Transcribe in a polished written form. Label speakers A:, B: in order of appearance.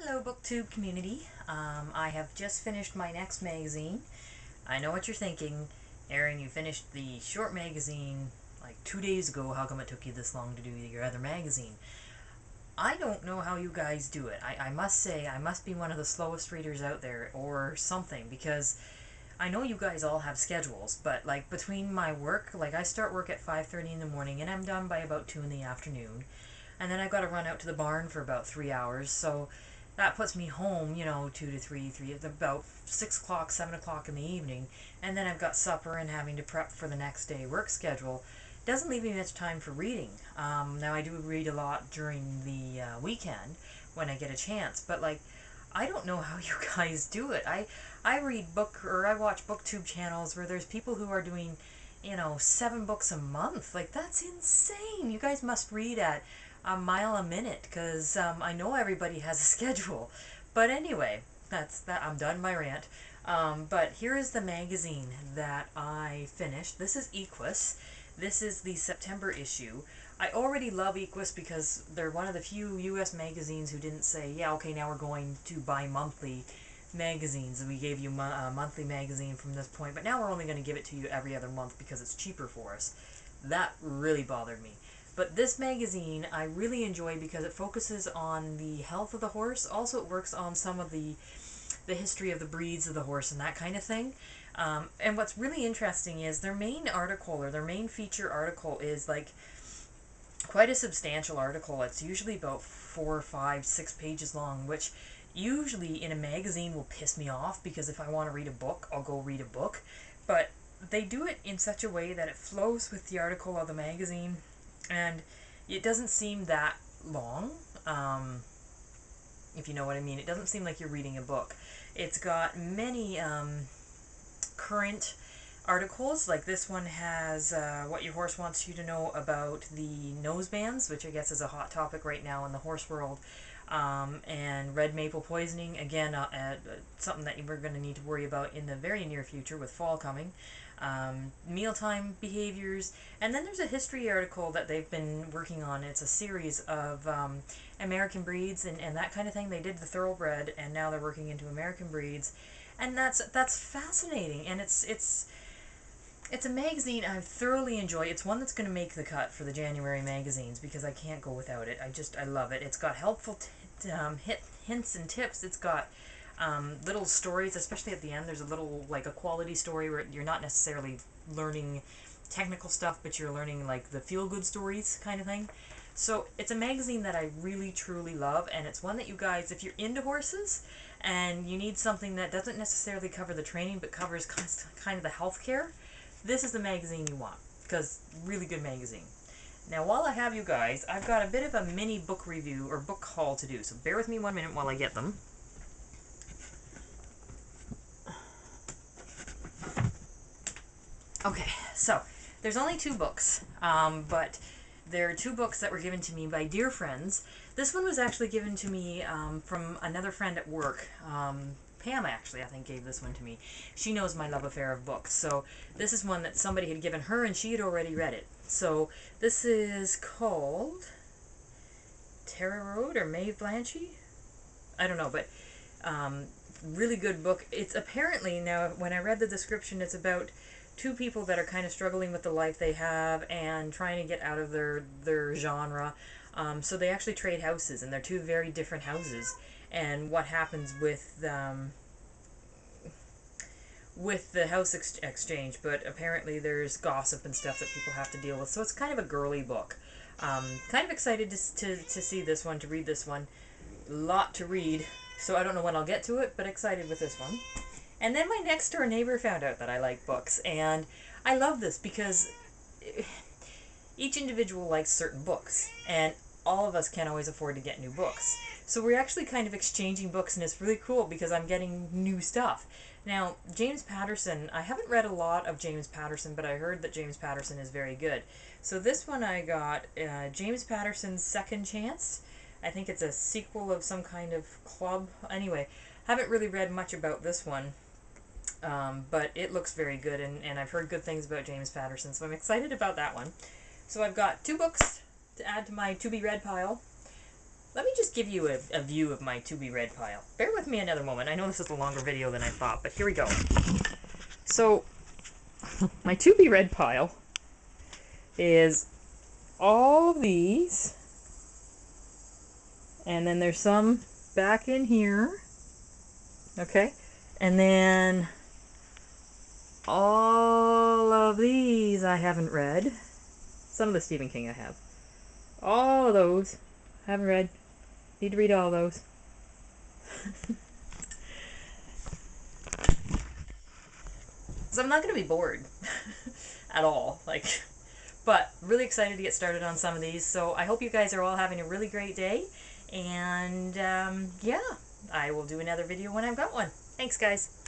A: Hello, BookTube community. I have just finished my next magazine. I know what you're thinking. Erin, you finished the short magazine like 2 days ago. How come it took you this long to do your other magazine? I don't know how you guys do it. I must say, I must be one of the slowest readers out there or something, because I know you guys all have schedules, but like between my work, like I start work at 5:30 in the morning and I'm done by about 2 in the afternoon. And then I've got to run out to the barn for about 3 hours, so that puts me home, 2 to 3, about 6 o'clock, 7 o'clock in the evening, and then I've got supper and having to prep for the next day work schedule. Doesn't leave me much time for reading. Now I do read a lot during the weekend when I get a chance, but like I don't know how you guys do it. I read I watch booktube channels where there's people who are doing 7 books a month. Like, that's insane. You guys must read at a mile a minute, because I know everybody has a schedule. But anyway, that's that. I'm done my rant. But here is the magazine that I finished. This is Equus. This is the September issue. I already love Equus because they're one of the few US magazines who didn't say, yeah, okay, now we're going to bi-monthly magazines. We gave you a monthly magazine from this point, but now we're only going to give it to you every other month because it's cheaper for us. That really bothered me. But this magazine I really enjoy because it focuses on the health of the horse. Also, it works on some of the history of the breeds of the horse and that kind of thing. And what's really interesting is their main article, or their main feature article, is like quite a substantial article. It's usually about 4, 5, 6 pages long, which usually in a magazine will piss me off, because if I want to read a book, I'll go read a book. But they do it in such a way that it flows with the article of the magazine, and it doesn't seem that long, if you know what I mean. It doesn't seem like you're reading a book. It's got many current articles. Like this one has what your horse wants you to know about the nosebands, which I guess is a hot topic right now in the horse world, and red maple poisoning, again something that we're going to need to worry about in the very near future with fall coming. Mealtime behaviors, and then there's a history article that they've been working on. It's a series of American breeds and that kind of thing. They did the thoroughbred, and now they're working into American breeds, and that's fascinating. And it's a magazine I thoroughly enjoy. It's one that's going to make the cut for the January magazines because I can't go without it. I love it. It's got helpful hints and tips. It's got little stories, especially at the end. There's a little, like, a quality story where you're not necessarily learning technical stuff, but you're learning, like, the feel-good stories kind of thing. So it's a magazine that I really, truly love, and it's one that you guys, if you're into horses and you need something that doesn't necessarily cover the training but covers kind of the healthcare, this is the magazine you want, because really good magazine. Now, while I have you guys, I've got a bit of a mini book review or book haul to do, so bear with me 1 minute while I get them. Okay, so there's only 2 books, but there are 2 books that were given to me by dear friends. This one was actually given to me from another friend at work. Pam, actually, I think, gave this one to me. She knows my love affair of books, so this is one that somebody had given her, and she had already read it. So this is called Terra Road or Maeve Blanchy? I don't know, but really good book. It's apparently, now when I read the description, it's about 2 people that are kind of struggling with the life they have and trying to get out of their genre. So they actually trade houses, and they're 2 very different houses, and what happens with the house exchange. But apparently there's gossip and stuff that people have to deal with, so it's kind of a girly book. Kind of excited to see this one, to read this one. A lot to read, so I don't know when I'll get to it, but excited with this one. And then my next door neighbor found out that I like books, and I love this because each individual likes certain books, and all of us can't always afford to get new books. So we're actually kind of exchanging books, and it's really cool because I'm getting new stuff. Now, James Patterson, I haven't read a lot of James Patterson, but I heard that James Patterson is very good. So this one I got, James Patterson's Second Chance. I think it's a sequel of some kind of club. Anyway, haven't really read much about this one. But it looks very good, and I've heard good things about James Patterson, so I'm excited about that one. So I've got 2 books to add to my to-be-read pile. let me just give you a view of my to be read pile. Bear with me another moment. I know this is a longer video than I thought, but here we go. So, my to be read pile is all of these, and then there's some back in here, okay, and then all of these I haven't read. Some of the Stephen King I have. All of those I haven't read. Need to read all those. So I'm not going to be bored at all. But really excited to get started on some of these. So I hope you guys are all having a really great day. And yeah, I will do another video when I've got one. Thanks, guys.